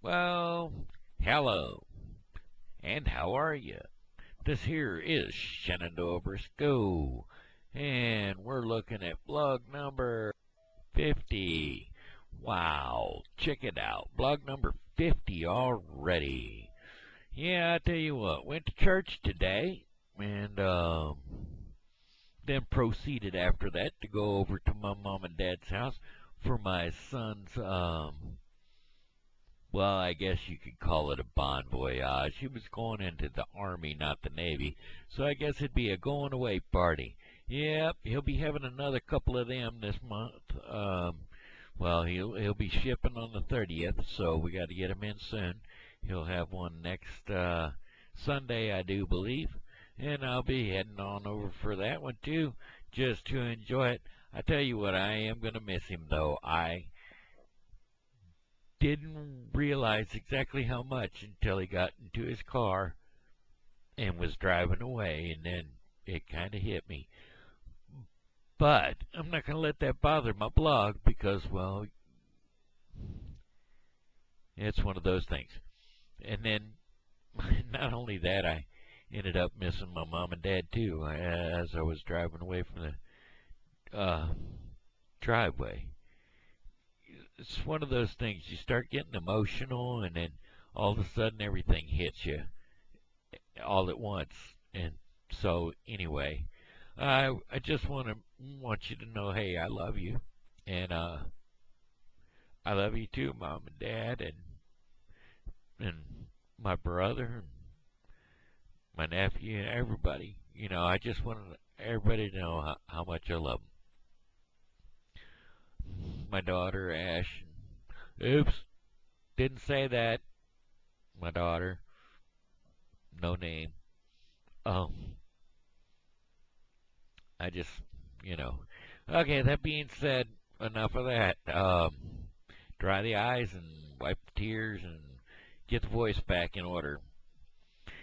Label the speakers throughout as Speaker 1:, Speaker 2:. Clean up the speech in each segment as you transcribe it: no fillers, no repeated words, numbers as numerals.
Speaker 1: Well, hello, and how are you? This here is Shenandoah Briscoe, and we're looking at blog number 50. Wow, check it out. Blog number 50 already. Yeah, I tell you what, went to church today, and then proceeded after that to go over to my mom and dad's house for my son's well, I guess you could call it a bon voyage. He was going into the Army, not the Navy, so I guess it'd be a going away party. Yep, he'll be having another couple of them this month. Well, he'll be shipping on the 30th, so we got to get him in soon. He'll have one next Sunday, I do believe, and I'll be heading on over for that one too, just to enjoy it. I tell you what, I am gonna miss him though. I didn't realize exactly how much until he got into his car and was driving away, and then it kind of hit me. But I'm not going to let that bother my blog because, well, it's one of those things. And then, not only that, I ended up missing my mom and dad too as I was driving away from the driveway. It's one of those things. You start getting emotional, and then all of a sudden everything hits you all at once. And so, anyway, I just want you to know, hey, I love you, and I love you too, mom and dad, and my brother, and my nephew, and everybody. You know, I just want everybody to know how much I love them. My daughter Ash. Oops, didn't say that. My daughter, no name. Um, I just, you know. Okay, that being said, enough of that. Dry the eyes and wipe the tears and get the voice back in order.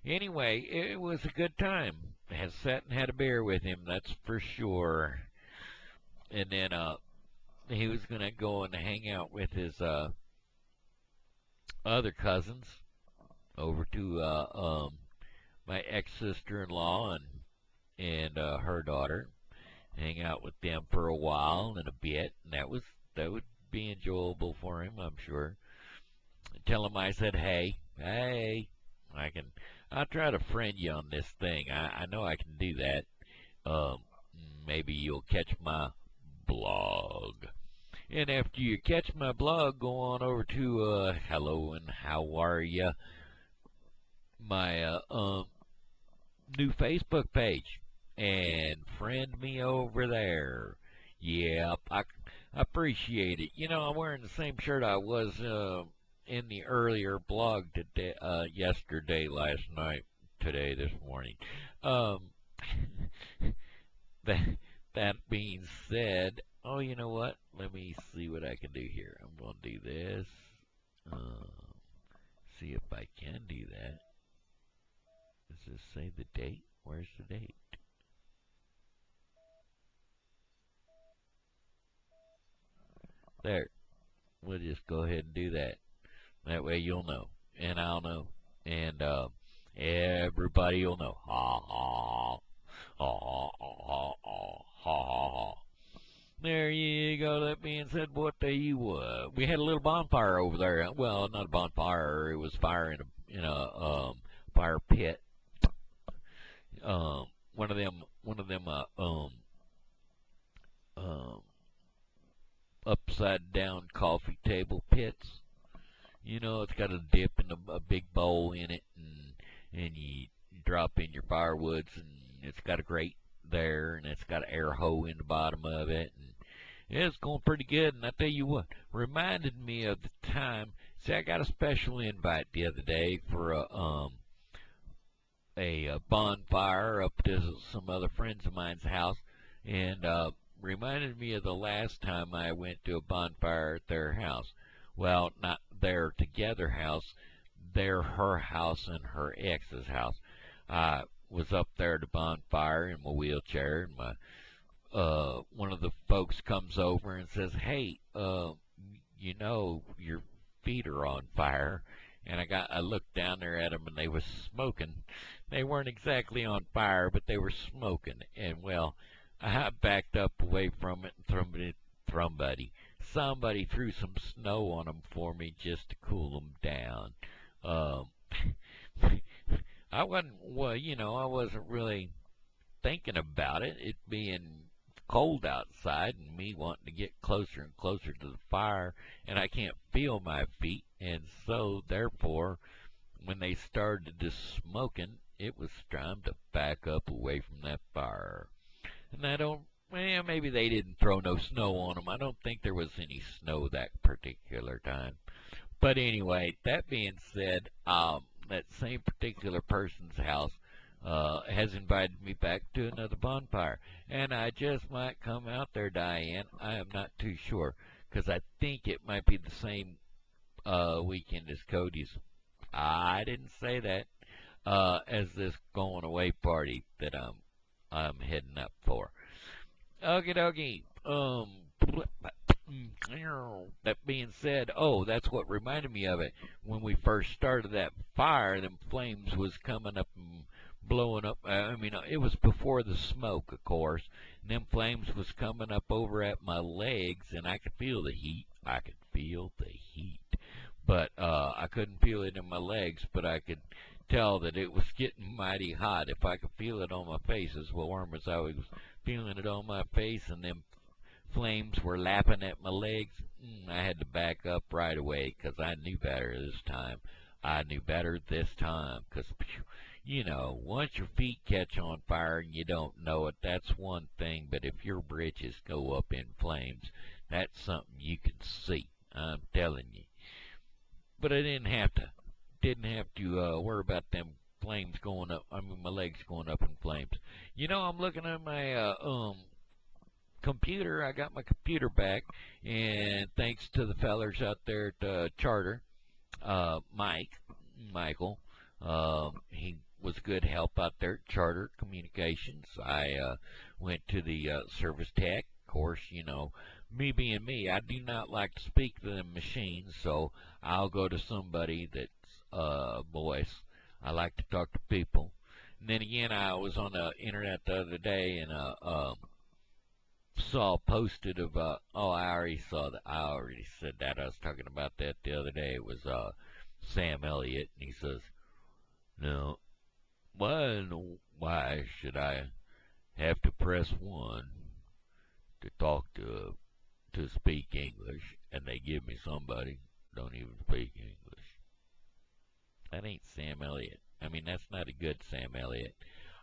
Speaker 1: Anyway, it was a good time. Had sat and had a beer with him, that's for sure. And then he was gonna go and hang out with his other cousins over to my ex sister-in-law and her daughter. Hang out with them for a while and a bit, and that would be enjoyable for him, I'm sure. Tell him I said, hey, I'll try to friend you on this thing. I know I can do that. Um, Maybe you'll catch my blog. And after you catch my blog, go on over to hello and how are ya, my new Facebook page, and friend me over there. Yeah, I appreciate it. You know, I'm wearing the same shirt I was in the earlier blog today, yesterday, last night, today, this morning. Um, that that being said, oh, you know what? Let me see what I can do here. I'm going to do this. See if I can do that. Does this say the date? Where's the date? There. We'll just go ahead and do that. That way you'll know, and I'll know, and everybody will know. Ha ha ha ha ha ha ha ha. There you go. That being said, what do you? We had a little bonfire over there. Well, not a bonfire. It was fire in a fire pit. One of them um, upside down coffee table pits. You know, it's got a dip and a big bowl in it, and you drop in your firewoods, and it's got a grate there, and it's got an air hole in the bottom of it, and it's going pretty good. And I tell you what, reminded me of the time. See, I got a special invite the other day for a bonfire up to some other friends of mine's house, and reminded me of the last time I went to a bonfire at their house. Well, not their together house, her house and her ex's house. I was up there at the bonfire in my wheelchair, and my one of the folks comes over and says, "Hey, you know, feet are on fire. And I looked down there at them, and they was smoking. They weren't exactly on fire, but they were smoking. And well, I backed up away from it, and somebody threw some snow on them for me just to cool them down. Um, I wasn't, well, I wasn't really thinking about it, it being cold outside and me wanting to get closer and closer to the fire, and I can't feel my feet, and so therefore, when they started to smoking, it was time to back up away from that fire. And I don't, well, maybe they didn't throw no snow on them. I don't think there was any snow that particular time. But anyway, that being said, that same particular person's house has invited me back to another bonfire. And I just might come out there, Diane. I am not too sure. Because I think it might be the same weekend as Cody's. I didn't say that. As this going away party that I'm heading up for. Okie dokie. That being said, oh, that's what reminded me of it. When we first started that fire, them flames was coming up and blowing up. It was before the smoke, of course. And them flames was coming up over at my legs, and I could feel the heat. I could feel the heat. But I couldn't feel it in my legs, but I could tell that it was getting mighty hot. If I could feel it on my face as warm as I was feeling it on my face, and them flames were lapping at my legs, I had to back up right away because I knew better this time. I knew better this time because, once your feet catch on fire and you don't know it, that's one thing. But if your britches go up in flames, that's something you can see. I'm telling you. But I didn't have to worry about them flames going up. My legs going up in flames. I'm looking at my computer. I got my computer back, and thanks to the fellers out there at Charter, Michael, he was good help out there at Charter Communications. I went to the service tech. Of course, me being me, I do not like to speak to the machines, so I'll go to somebody that's voice. I like to talk to people. And then again, I was on the internet the other day, and saw posted of I already said that. I was talking about that the other day. It was Sam Elliott, and he says, "No, why should I have to press 1 to talk to speak English, and they give me somebody who don't even speak English?" That ain't Sam Elliott. That's not a good Sam Elliott.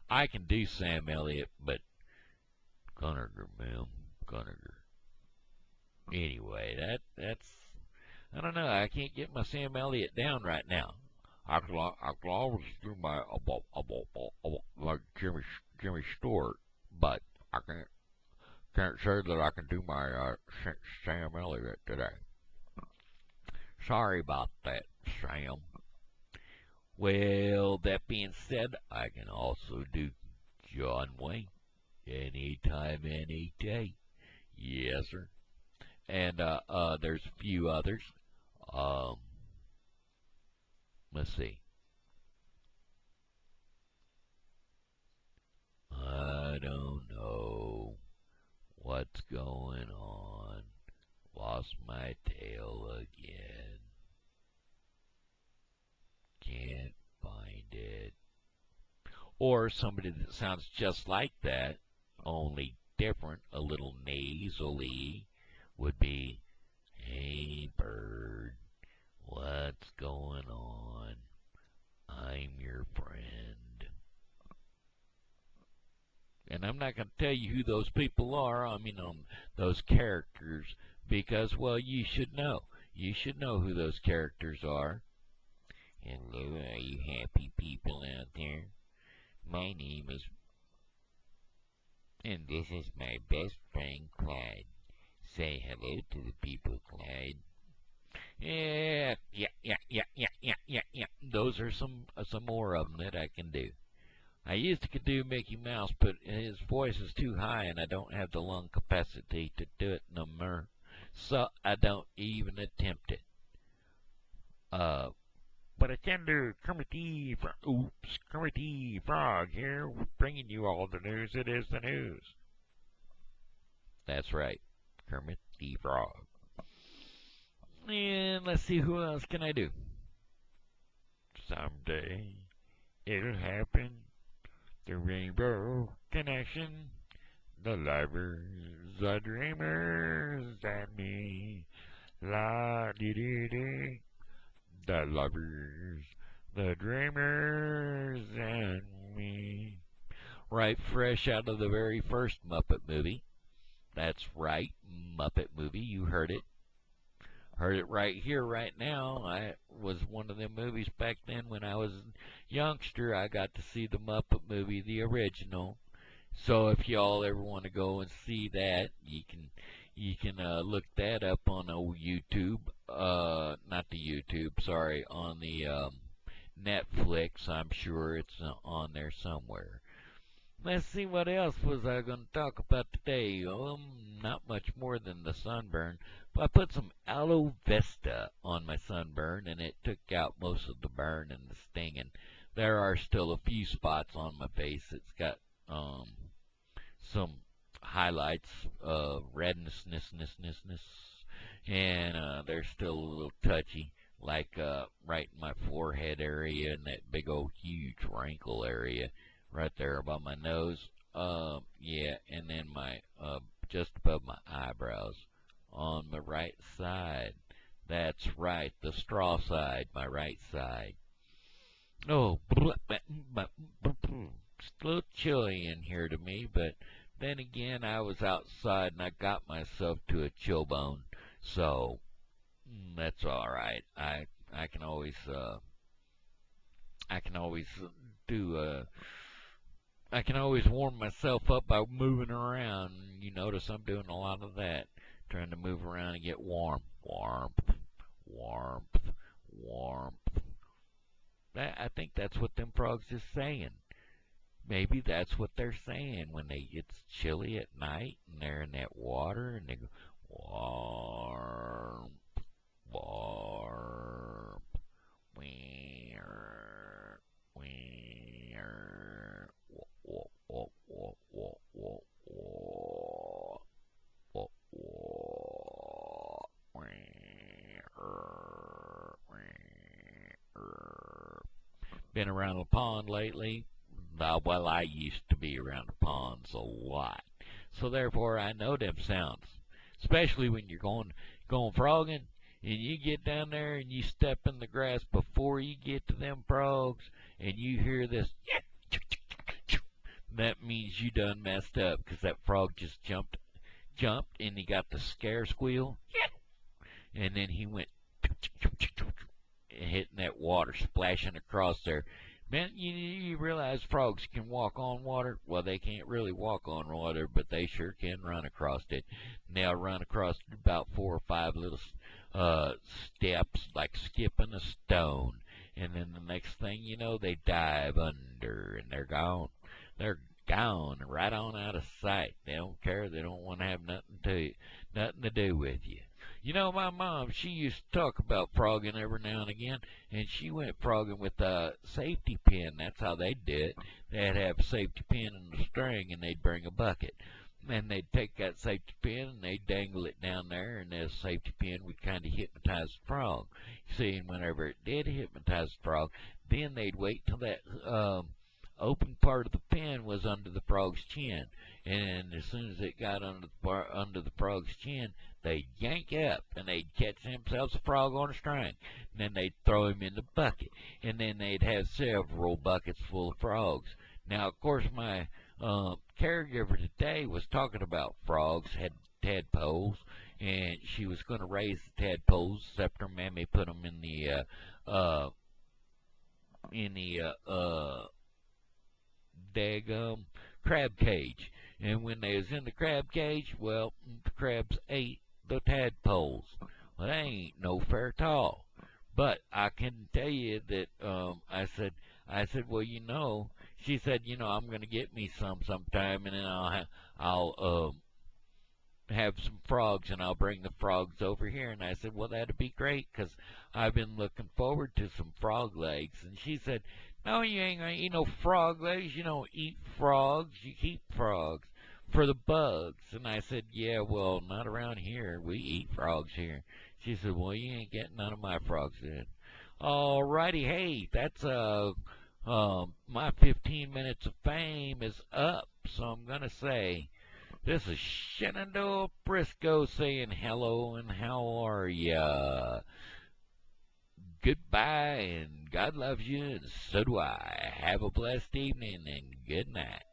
Speaker 1: I can do Sam Elliott, but Gunniger, ma'am, Gunniger. Anyway, that's I don't know. I can't get my Sam Elliott down right now. I can always do my like Jimmy Stewart, but I can't say that I can do my Sam Elliott today. Sorry about that, Sam. Well, that being said, I can also do John Wayne anytime, any day. Yes, sir. And there's a few others. Um, let's see. I don't know what's going on. Lost my tail again. Can't find it. Or somebody that sounds just like that, only different, a little nasally, would be, "Hey, bird, what's going on? I'm your friend." And I'm not going to tell you who those people are, those characters, because, well, you should know. You should know who those characters are. Hello, are you happy people out there? My name is, and this is my best friend, Clyde. Say hello to the people, Clyde. Yeah. Those are some more of them that I can do. I used to could do Mickey Mouse, but his voice is too high, and I don't have the lung capacity to do it no more. So I don't even attempt it. Uh, but attender Kermit the Kermit the Frog here, bringing you all the news. It is the news. That's right, Kermit the Frog. And let's see, who else can I do? Someday it'll happen. The Rainbow Connection. The lovers, the dreamers, and me. La dee dee dee. The lovers, the dreamers, and me. Right, fresh out of the very first Muppet movie. That's right, Muppet movie. You heard it. Heard it right here, right now. I was one of them movies back then when I was a youngster. I got to see the Muppet movie, the original. So if y'all ever want to go and see that, you can look that up on old YouTube. Not the YouTube, sorry, on the Netflix. I'm sure it's on there somewhere. Let's see, what else was I going to talk about today. Not much more than the sunburn. But I put some aloe vesta on my sunburn, and it took out most of the burn and the stinging. There are still a few spots on my face. It's got some highlights of redness, and they're still a little touchy, like right in my forehead area and that big old huge wrinkle area right there above my nose. Yeah, and then my just above my eyebrows on my right side. That's right, the straw side, my right side. Oh, it's a little chilly in here to me, but then again, I was outside and I got myself to a chill bone, so that's all right. I can always I can always do I can always warm myself up by moving around. You notice I'm doing a lot of that, trying to move around and get warm, warmth, warmth. I think that's what them frogs is saying. Maybe that's what they're saying when they gets chilly at night and they're in that water and they go warm, warm, where, where, wah, wah, wah, wah, wah, wah, wah, wah, been around the pond lately? Well, I used to be around the ponds a lot, so therefore I know them sounds. Especially when you're going frogging, and you get down there and you step in the grass before you get to them frogs, and you hear this. That means you done messed up, 'cause that frog just jumped, and he got the scare squeal, and then he went hitting that water, splashing across there. Man, you realize frogs can walk on water? Well, they can't really walk on water, but they sure can run across it. And they'll run across about 4 or 5 little steps, like skipping a stone. And then the next thing you know, they dive under, and they're gone. They're gone, right on out of sight. They don't care. They don't want to have nothing to do with you. You know, my mom, she used to talk about frogging every now and again, and she went frogging with a safety pin. That's how they did it. They'd have a safety pin in the string, and they'd bring a bucket. And they'd take that safety pin, and they'd dangle it down there, and the safety pin would kind of hypnotize the frog. See, and whenever it did hypnotize the frog, then they'd wait till that open part of the pin was under the frog's chin. And as soon as it got under the frog's chin, they'd yank up and they'd catch themselves a frog on a string. And then they'd throw him in the bucket. And then they'd have several buckets full of frogs. Now, of course, my caregiver today was talking about frogs, had tadpoles, and she was going to raise the tadpoles, except her mammy put them in the daggum crab cage. And when they was in the crab cage, well, the crabs ate the tadpoles. Well, that ain't no fair at all. But I can tell you that I said, well, she said, I'm gonna get me some sometime, and then I'll have some frogs, and I'll bring the frogs over here. And I said, well, that'd be great, 'cause I've been looking forward to some frog legs. And she said, no, you ain't gonna eat no frog legs. You don't eat frogs. You keep frogs for the bugs. And I said, yeah, well, not around here. We eat frogs here. She said, well, you ain't getting none of my frogs then. Alrighty, hey, that's my 15 minutes of fame is up. So I'm gonna say, this is Shenandoah Briscoe saying hello and how are ya? Goodbye and God loves you and so do I. Have a blessed evening and good night.